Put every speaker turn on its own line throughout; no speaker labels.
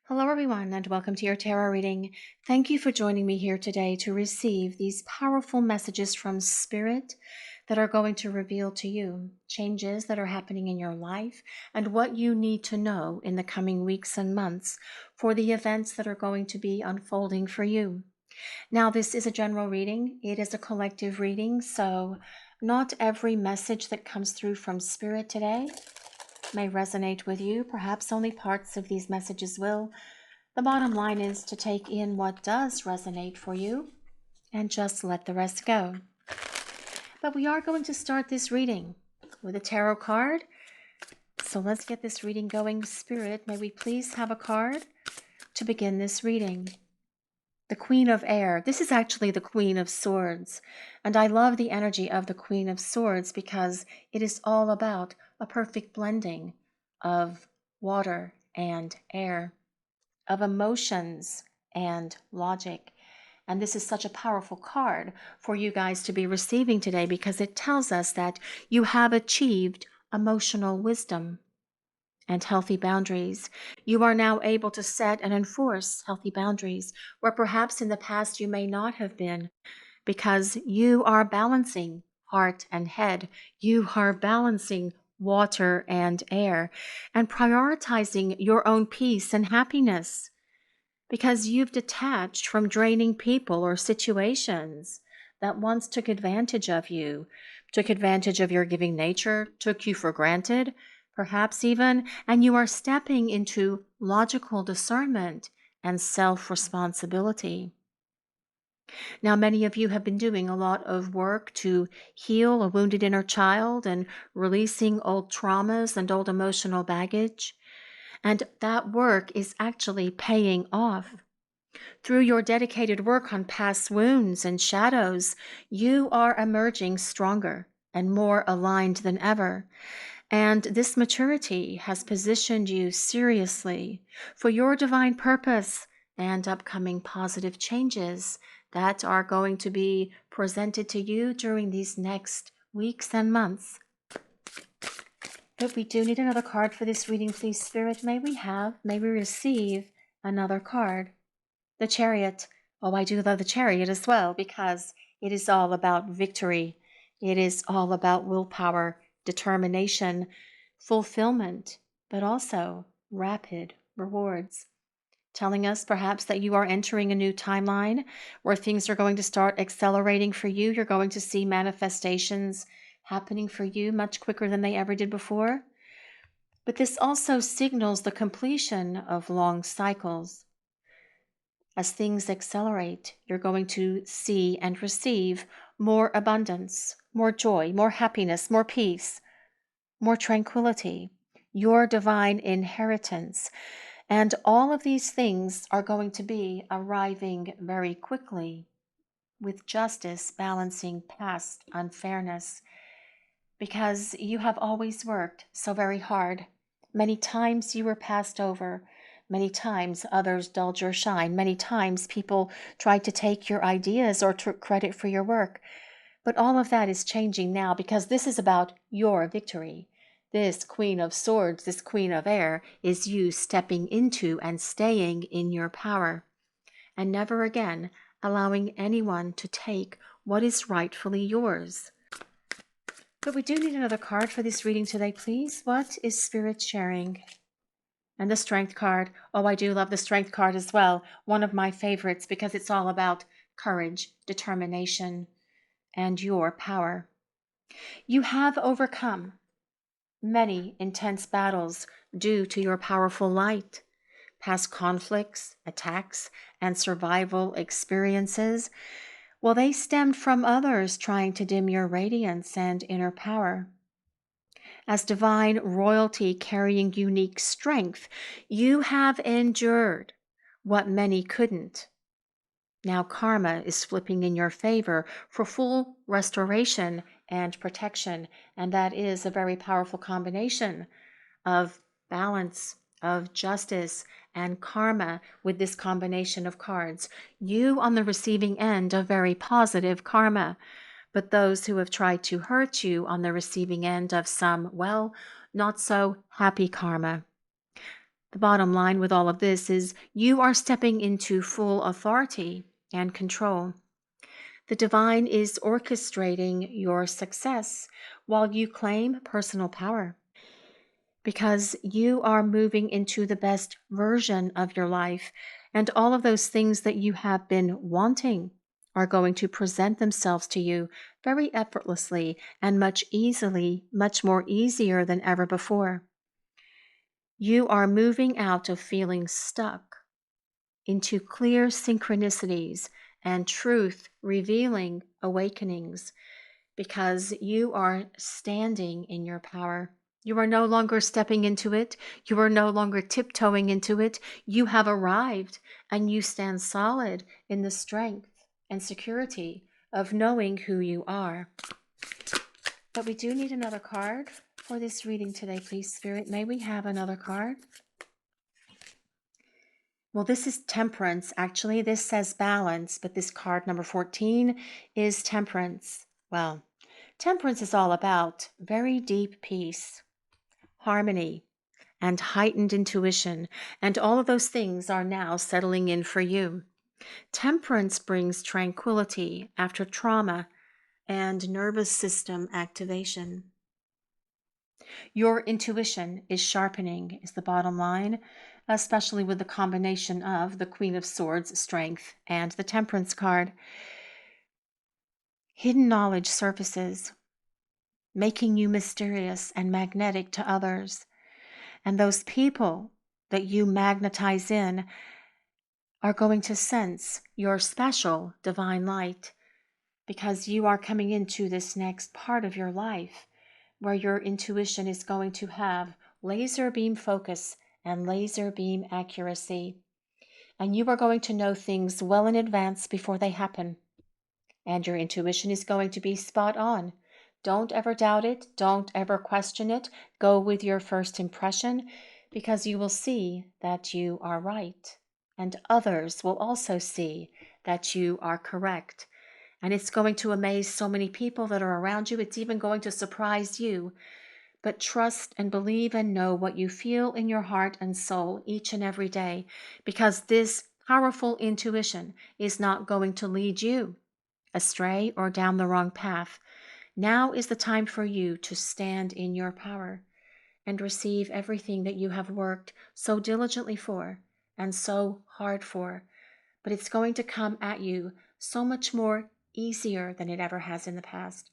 Hello, everyone, and welcome to your tarot reading. Thank you for joining me here today to receive these powerful messages from Spirit that are going to reveal to you changes that are happening in your life and what you need to know in the coming weeks and months for the events that are going to be unfolding for you. Now, this is a general reading, it is a collective reading, so not every message that comes through from Spirit today may resonate with you. Perhaps only parts of these messages will. The bottom line is to take in what does resonate for you and just let the rest go. But we are going to start this reading with a tarot card. So let's get this reading going. Spirit, may we please have a card to begin this reading. The Queen of Air. This is actually the Queen of Swords. And I love the energy of the Queen of Swords because it is all about a perfect blending of water and air, of emotions and logic. And this is such a powerful card for you guys to be receiving today because it tells us that you have achieved emotional wisdom and healthy boundaries. You are now able to set and enforce healthy boundaries where perhaps in the past you may not have been, because you are balancing heart and head. You are balancing water and air and prioritizing your own peace and happiness because you've detached from draining people or situations that once took advantage of you, took advantage of your giving nature, took you for granted, perhaps even, and you are stepping into logical discernment and self-responsibility. Now, many of you have been doing a lot of work to heal a wounded inner child and releasing old traumas and old emotional baggage. And that work is actually paying off. Through your dedicated work on past wounds and shadows, you are emerging stronger and more aligned than ever. And this maturity has positioned you seriously for your divine purpose and upcoming positive changes that are going to be presented to you during these next weeks and months. But we do need another card for this reading, please, Spirit. May we receive another card. The Chariot. Oh, I do love the Chariot as well because it is all about victory. It is all about willpower, determination, fulfillment, but also rapid rewards. Telling us perhaps that you are entering a new timeline where things are going to start accelerating for you. You're going to see manifestations happening for you much quicker than they ever did before. But this also signals the completion of long cycles. As things accelerate, you're going to see and receive more abundance, more joy, more happiness, more peace, more tranquility, your divine inheritance. And all of these things are going to be arriving very quickly, with justice balancing past unfairness, because you have always worked so very hard. Many times you were passed over. Many times others dulled your shine. Many times people tried to take your ideas or took credit for your work. But all of that is changing now because this is about your victory. This Queen of Swords, this Queen of Air, is you stepping into and staying in your power, and never again allowing anyone to take what is rightfully yours. But we do need another card for this reading today, please. What is Spirit sharing? And the Strength card. Oh, I do love the Strength card as well. One of my favorites because it's all about courage, determination, and your power. You have overcome many intense battles due to your powerful light. Past conflicts, attacks, and survival experiences, well, they stemmed from others trying to dim your radiance and inner power. As divine royalty carrying unique strength, you have endured what many couldn't. Now karma is flipping in your favor for full restoration and protection, and that is a very powerful combination of balance, of justice, and karma with this combination of cards. You on the receiving end of very positive karma, but those who have tried to hurt you on the receiving end of some, well, not so happy karma. The bottom line with all of this is you are stepping into full authority and control. The divine is orchestrating your success while you claim personal power, because you are moving into the best version of your life, and all of those things that you have been wanting are going to present themselves to you very effortlessly and much more easier than ever before. You are moving out of feeling stuck into clear synchronicities and truth revealing awakenings, because you are standing in your power. You are no longer stepping into it. You are no longer tiptoeing into it. You have arrived, and you stand solid in the strength and security of knowing who you are. But we do need another card for this reading today, please, Spirit. May we have another card? Well, this is Temperance. Actually, this says balance, but this card number 14 is Temperance. Well, Temperance is all about very deep peace, harmony, and heightened intuition, and all of those things are now settling in for you. Temperance brings tranquility after trauma and nervous system activation. Your intuition is sharpening, is the bottom line, especially with the combination of the Queen of Swords, strength, and the Temperance card. Hidden knowledge surfaces, making you mysterious and magnetic to others. And those people that you magnetize in are going to sense your special divine light, because you are coming into this next part of your life where your intuition is going to have laser beam focus and laser beam accuracy. And you are going to know things well in advance before they happen. And your intuition is going to be spot on. Don't ever doubt it. Don't ever question it. Go with your first impression, because you will see that you are right. And others will also see that you are correct. And it's going to amaze so many people that are around you. It's even going to surprise you. But trust and believe and know what you feel in your heart and soul each and every day, because this powerful intuition is not going to lead you astray or down the wrong path. Now is the time for you to stand in your power and receive everything that you have worked so diligently for and so hard for. But it's going to come at you so much more easier than it ever has in the past,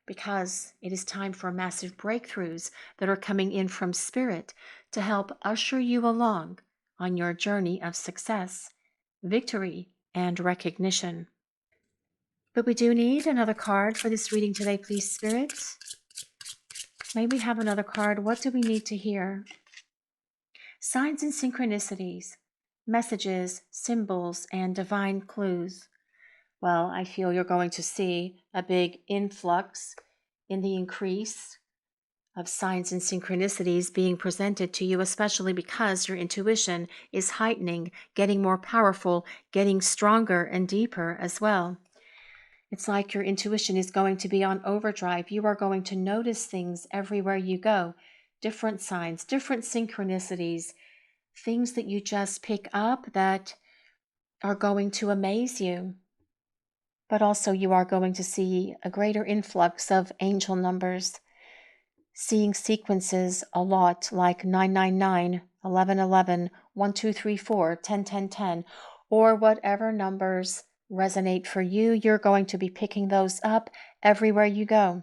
because it is time for massive breakthroughs that are coming in from Spirit to help usher you along on your journey of success, victory, and recognition. But we do need another card for this reading today, please, Spirit. May we have another card? What do we need to hear? Signs and synchronicities, messages, symbols, and divine clues. Well, I feel you're going to see a big influx in the increase of signs and synchronicities being presented to you, especially because your intuition is heightening, getting more powerful, getting stronger and deeper as well. It's like your intuition is going to be on overdrive. You are going to notice things everywhere you go, different signs, different synchronicities, things that you just pick up that are going to amaze you. But also you are going to see a greater influx of angel numbers, seeing sequences a lot like 999, 1111, 1234, 101010, or whatever numbers resonate for you. You're going to be picking those up everywhere you go.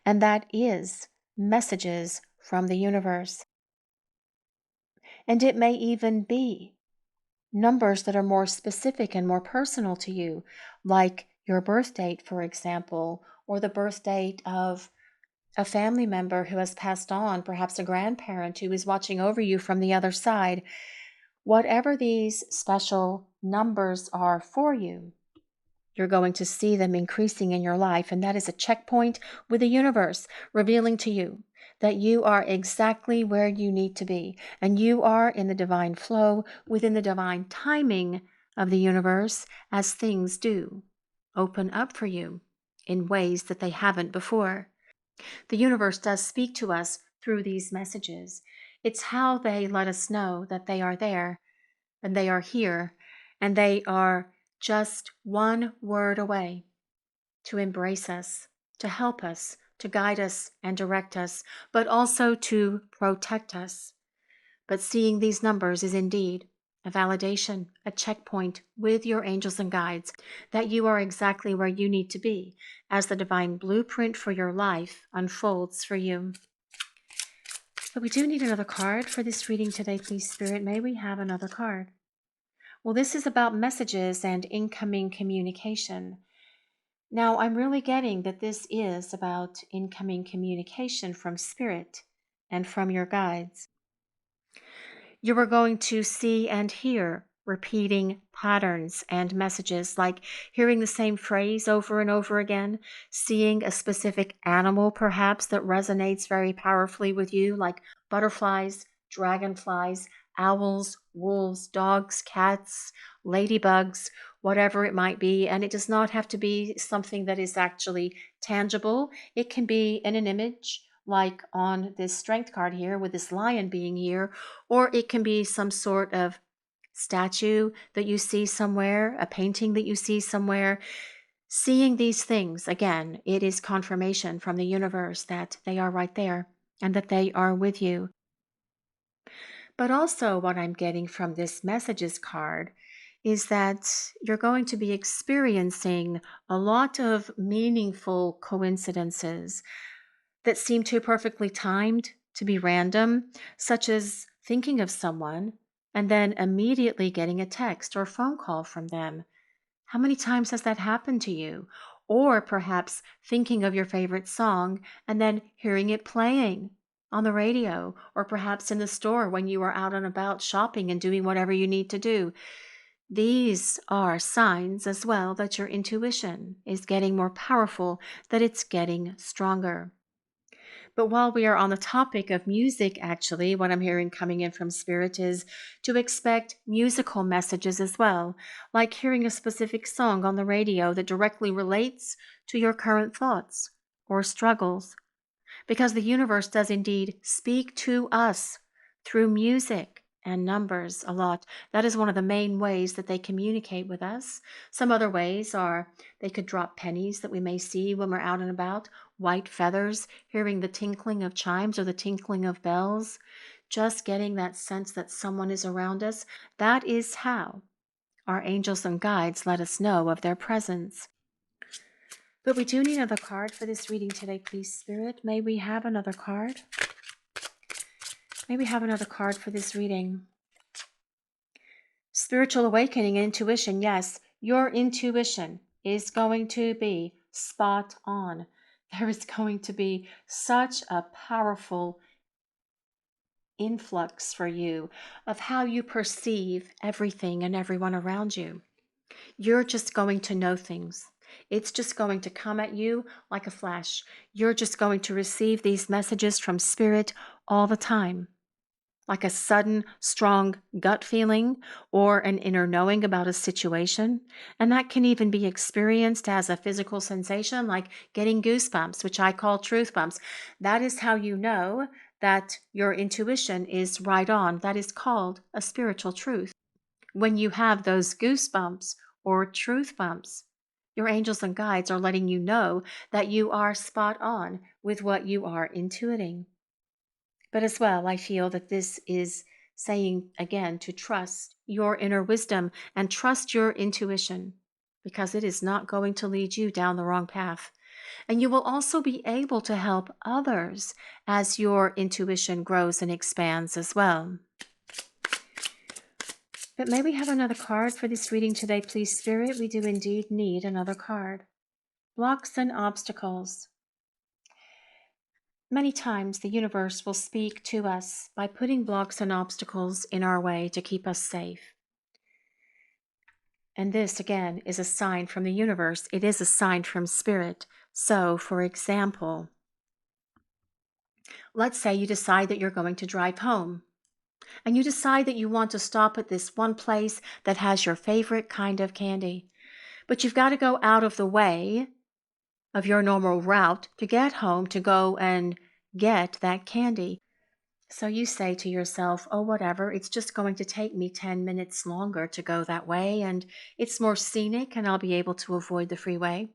And that is messages from the universe. And it may even be numbers that are more specific and more personal to you, like your birth date, for example, or the birth date of a family member who has passed on, perhaps a grandparent who is watching over you from the other side. Whatever these special numbers are for you, you're going to see them increasing in your life, and that is a checkpoint with the universe revealing to you that you are exactly where you need to be, and you are in the divine flow within the divine timing of the universe, as things do open up for you in ways that they haven't before. The universe does speak to us through these messages. It's how they let us know that they are there and they are here and they are just one word away to embrace us, to help us, to guide us and direct us, but also to protect us. But seeing these numbers is indeed a validation, a checkpoint with your angels and guides that you are exactly where you need to be as the divine blueprint for your life unfolds for you. But we do need another card for this reading today, please, Spirit. May we have another card? Well, this is about messages and incoming communication. Now, I'm really getting that this is about incoming communication from Spirit and from your guides. You are going to see and hear repeating patterns and messages, like hearing the same phrase over and over again, seeing a specific animal perhaps that resonates very powerfully with you, like butterflies, dragonflies, owls, wolves, dogs, cats, ladybugs, whatever it might be. And it does not have to be something that is actually tangible. It can be in an image, like on this strength card here with this lion being here, or it can be some sort of statue that you see somewhere, a painting that you see somewhere. Seeing these things, again, it is confirmation from the universe that they are right there and that they are with you. But also, what I'm getting from this messages card is that you're going to be experiencing a lot of meaningful coincidences that seem too perfectly timed to be random, such as thinking of someone and then immediately getting a text or phone call from them. How many times has that happened to you? Or perhaps thinking of your favorite song and then hearing it playing on the radio, or perhaps in the store when you are out and about shopping and doing whatever you need to do. These are signs as well that your intuition is getting more powerful, that it's getting stronger. But while we are on the topic of music, actually, what I'm hearing coming in from Spirit is to expect musical messages as well, like hearing a specific song on the radio that directly relates to your current thoughts or struggles. Because the universe does indeed speak to us through music and numbers a lot. That is one of the main ways that they communicate with us. Some other ways are they could drop pennies that we may see when we're out and about, white feathers, hearing the tinkling of chimes or the tinkling of bells, just getting that sense that someone is around us. That is how our angels and guides let us know of their presence. But we do need another card for this reading today, please, Spirit. May we have another card? May we have another card for this reading? Spiritual awakening and intuition. Yes, your intuition is going to be spot on. There is going to be such a powerful influx for you of how you perceive everything and everyone around you. You're just going to know things. It's just going to come at you like a flash. You're just going to receive these messages from Spirit all the time, like a sudden, strong gut feeling or an inner knowing about a situation. And that can even be experienced as a physical sensation, like getting goosebumps, which I call truth bumps. That is how you know that your intuition is right on. That is called a spiritual truth. When you have those goosebumps or truth bumps, your angels and guides are letting you know that you are spot on with what you are intuiting. But as well, I feel that this is saying again to trust your inner wisdom and trust your intuition, because it is not going to lead you down the wrong path. And you will also be able to help others as your intuition grows and expands as well. But may we have another card for this reading today, please, Spirit? We do indeed need another card. Blocks and obstacles. Many times the universe will speak to us by putting blocks and obstacles in our way to keep us safe. And this, again, is a sign from the universe. It is a sign from Spirit. So, for example, let's say you decide that you're going to drive home. And you decide that you want to stop at this one place that has your favorite kind of candy. But you've got to go out of the way of your normal route to get home to go and get that candy. So you say to yourself, oh, whatever, it's just going to take me 10 minutes longer to go that way, and it's more scenic, and I'll be able to avoid the freeway.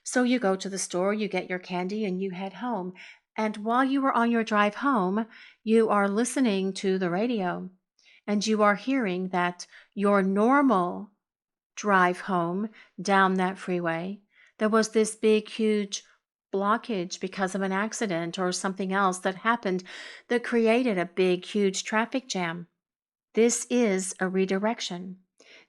So you go to the store, you get your candy, and you head home. And while you are on your drive home, you are listening to the radio, and you are hearing that your normal drive home down that freeway, there was this big, huge blockage because of an accident or something else that happened that created a big, huge traffic jam. This is a redirection.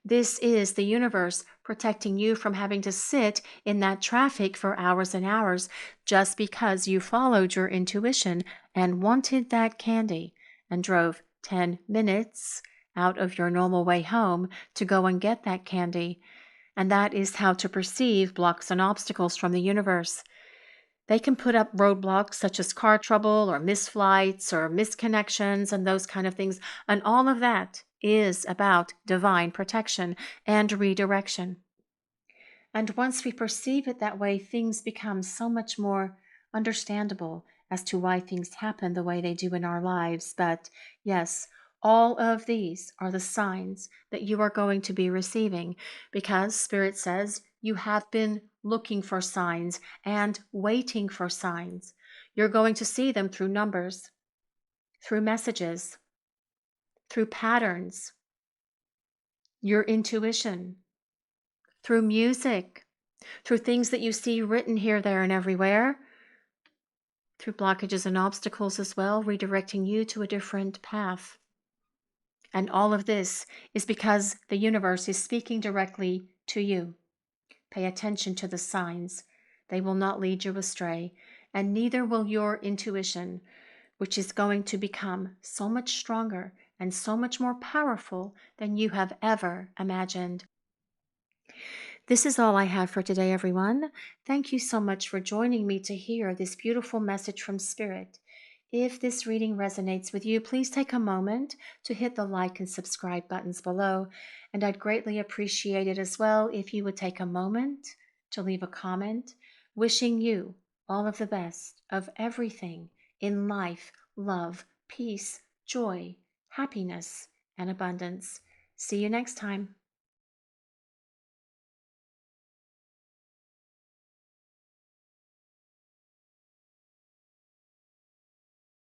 This is the universe protecting you from having to sit in that traffic for hours and hours just because you followed your intuition and wanted that candy and drove 10 minutes out of your normal way home to go and get that candy. And that is how to perceive blocks and obstacles from the universe. They can put up roadblocks such as car trouble or missed flights or misconnections and those kind of things. And all of that is about divine protection and redirection. And once we perceive it that way, things become so much more understandable as to why things happen the way they do in our lives. But yes, all of these are the signs that you are going to be receiving because Spirit says you have been looking for signs and waiting for signs. You're going to see them through numbers, through messages, through patterns, your intuition, through music, through things that you see written here, there, and everywhere, through blockages and obstacles as well, redirecting you to a different path. And all of this is because the universe is speaking directly to you. Pay attention to the signs. They will not lead you astray, and neither will your intuition, which is going to become so much stronger and so much more powerful than you have ever imagined. This is all I have for today, everyone. Thank you so much for joining me to hear this beautiful message from Spirit. If this reading resonates with you, please take a moment to hit the like and subscribe buttons below. And I'd greatly appreciate it as well if you would take a moment to leave a comment wishing you all of the best of everything in life, love, peace, joy, happiness, and abundance. See you next time.